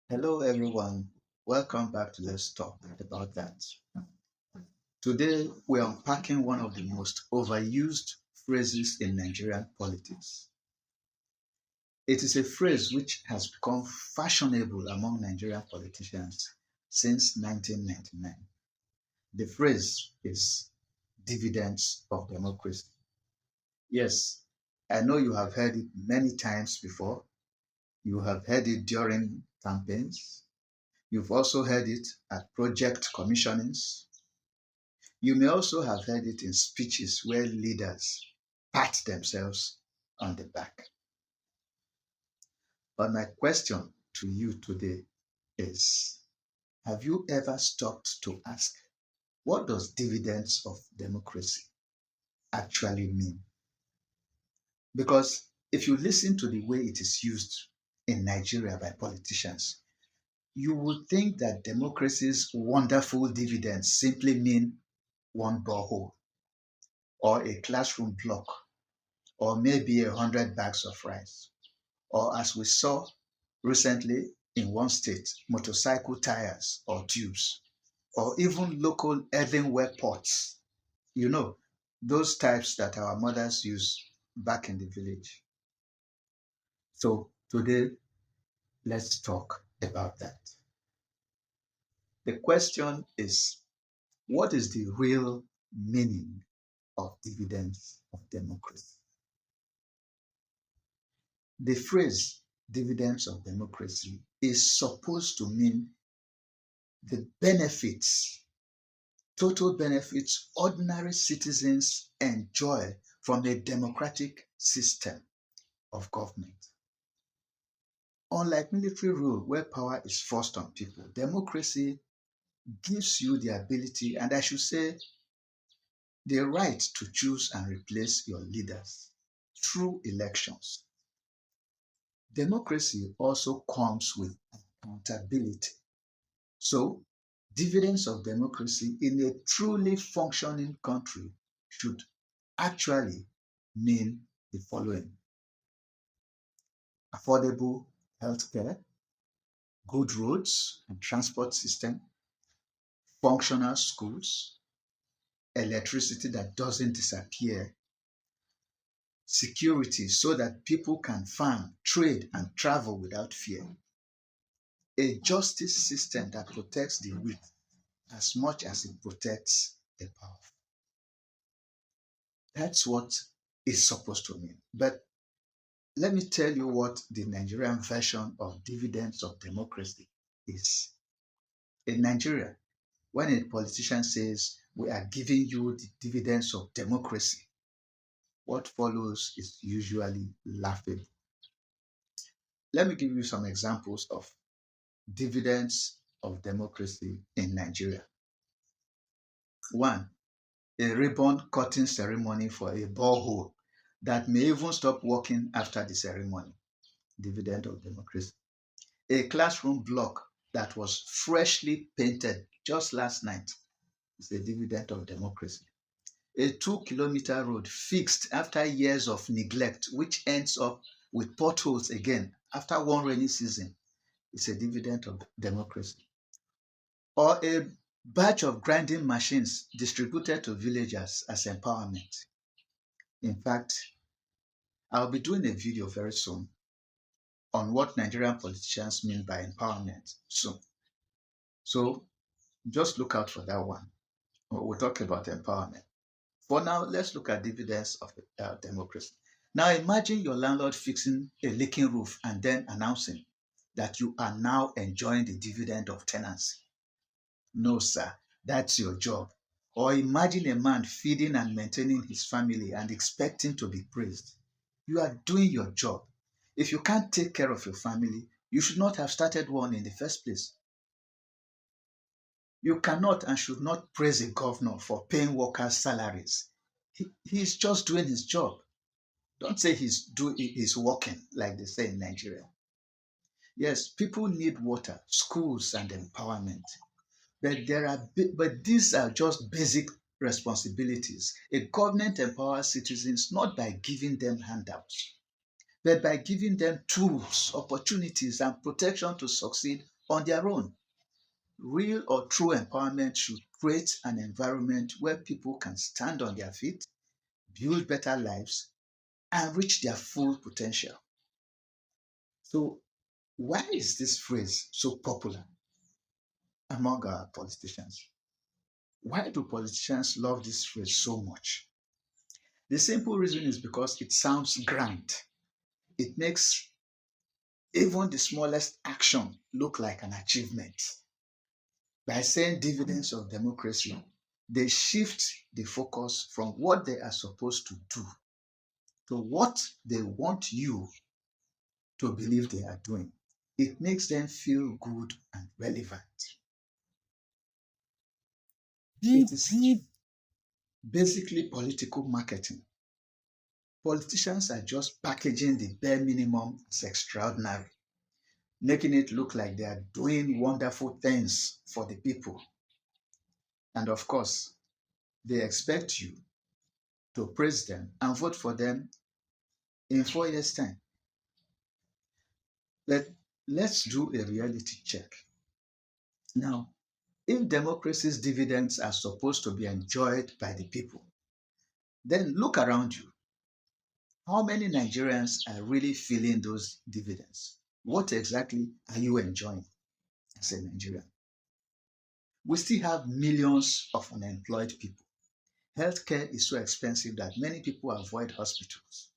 Hello, everyone. Welcome back to Let's Talk About That. Today, we're unpacking one of the most overused phrases in Nigerian politics. It is a phrase which has become fashionable among Nigerian politicians since 1999. The phrase is dividends of democracy. Yes, I know you have heard it many times before. You have heard it during campaigns. You've also heard it at project commissionings. You may also have heard it in speeches where leaders pat themselves on the back. But my question to you today is, have you ever stopped to ask, what does dividends of democracy actually mean? Because if you listen to the way it is used in Nigeria by politicians, you would think that democracy's wonderful dividends simply mean one borehole or a classroom block or maybe 100 bags of rice. Or as we saw recently in one state, motorcycle tires or tubes, or even local earthenware pots. You know, those types that our mothers use back in the village. So today, let's talk about that. The question is, what is the real meaning of dividends of democracy? The phrase dividends of democracy is supposed to mean the benefits, total benefits ordinary citizens enjoy from a democratic system of government. Unlike military rule, where power is forced on people, democracy gives you the ability, and I should say, the right to choose and replace your leaders through elections. Democracy also comes with accountability. So, dividends of democracy in a truly functioning country should actually mean the following: affordable healthcare, good roads and transport system, functional schools, electricity that doesn't disappear, security so that people can farm, trade, and travel without fear, a justice system that protects the weak as much as it protects the powerful. That's what it's supposed to mean. But let me tell you what the Nigerian version of dividends of democracy is. In Nigeria, when a politician says, we are giving you the dividends of democracy, what follows is usually laughable. Let me give you some examples of dividends of democracy in Nigeria. One, a ribbon cutting ceremony for a borehole that may even stop working after the ceremony. Dividend of democracy. A classroom block that was freshly painted just last night is a dividend of democracy. A 2 kilometer road fixed after years of neglect, which ends up with potholes again after one rainy season, is a dividend of democracy. Or a batch of grinding machines distributed to villagers as empowerment. In fact, I'll be doing a video very soon on what Nigerian politicians mean by empowerment soon. So just look out for that one. We'll talk about empowerment. For now, let's look at dividends of democracy. Now, imagine your landlord fixing a leaking roof and then announcing that you are now enjoying the dividend of tenancy. No, sir, that's your job. Or imagine a man feeding and maintaining his family and expecting to be praised. You are doing your job. If you can't take care of your family, you should not have started one in the first place. You cannot and should not praise a governor for paying workers' salaries. He's just doing his job. Don't say he's working, like they say in Nigeria. Yes, people need water, schools, and empowerment. But these are just basic responsibilities. A government empowers citizens not by giving them handouts, but by giving them tools, opportunities, and protection to succeed on their own. Real or true empowerment should create an environment where people can stand on their feet, build better lives, and reach their full potential. So, why is this phrase so popular among our politicians? Why do politicians love this phrase so much? The simple reason is because it sounds grand. It makes even the smallest action look like an achievement. By saying dividends of democracy, they shift the focus from what they are supposed to do to what they want you to believe they are doing. It makes them feel good and relevant. It is basically political marketing. Politicians are just packaging the bare minimum as extraordinary, making it look like they are doing wonderful things for the people. And of course, they expect you to praise them and vote for them in 4 years' time. But let's do a reality check. Now, if democracy's dividends are supposed to be enjoyed by the people, then look around you. How many Nigerians are really feeling those dividends? What exactly are you enjoying as a Nigerian? We still have millions of unemployed people. Healthcare is so expensive that many people avoid hospitals.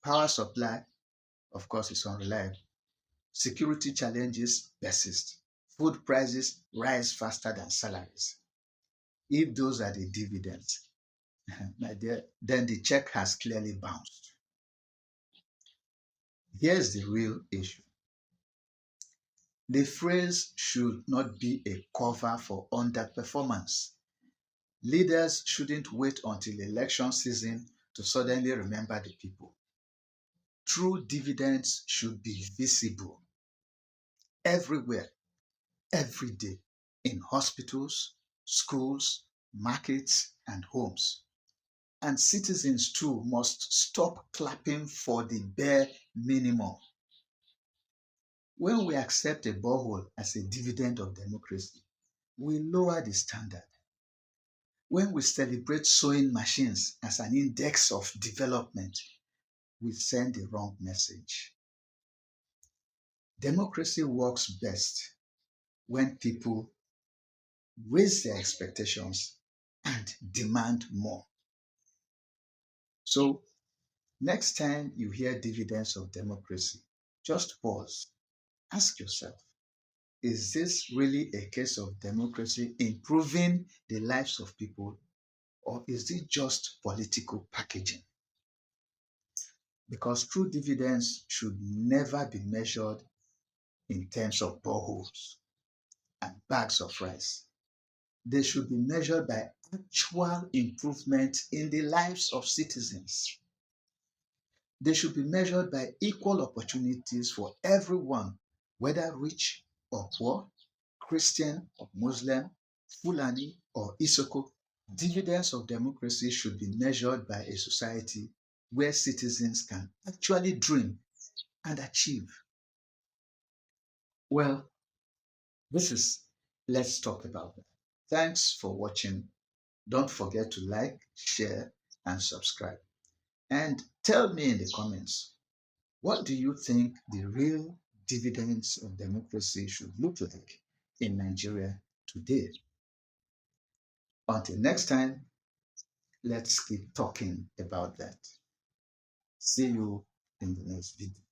Power supply, of course, is unreliable. Security challenges persist. Food prices rise faster than salaries. If those are the dividends, my dear, then the check has clearly bounced. Here's the real issue. The phrase should not be a cover for underperformance. Leaders shouldn't wait until election season to suddenly remember the people. True dividends should be visible everywhere, every day, in hospitals, schools, markets, and homes. And citizens too must stop clapping for the bare minimum. When we accept a borehole as a dividend of democracy, we lower the standard. When we celebrate sewing machines as an index of development, we send the wrong message. Democracy works best when people raise their expectations and demand more. So, next time you hear dividends of democracy, just pause. Ask yourself, is this really a case of democracy improving the lives of people, or is it just political packaging? Because true dividends should never be measured in terms of boreholes and bags of rice. They should be measured by actual improvement in the lives of citizens. They should be measured by equal opportunities for everyone, whether rich or poor, Christian or Muslim, Fulani or Isoko. Dividends of democracy should be measured by a society where citizens can actually dream and achieve. Well, this is Let's Talk About That. Thanks for watching. Don't forget to like, share, and subscribe. And tell me in the comments, what do you think the real dividends of democracy should look like in Nigeria today? Until next time, let's keep talking about that. See you in the next video.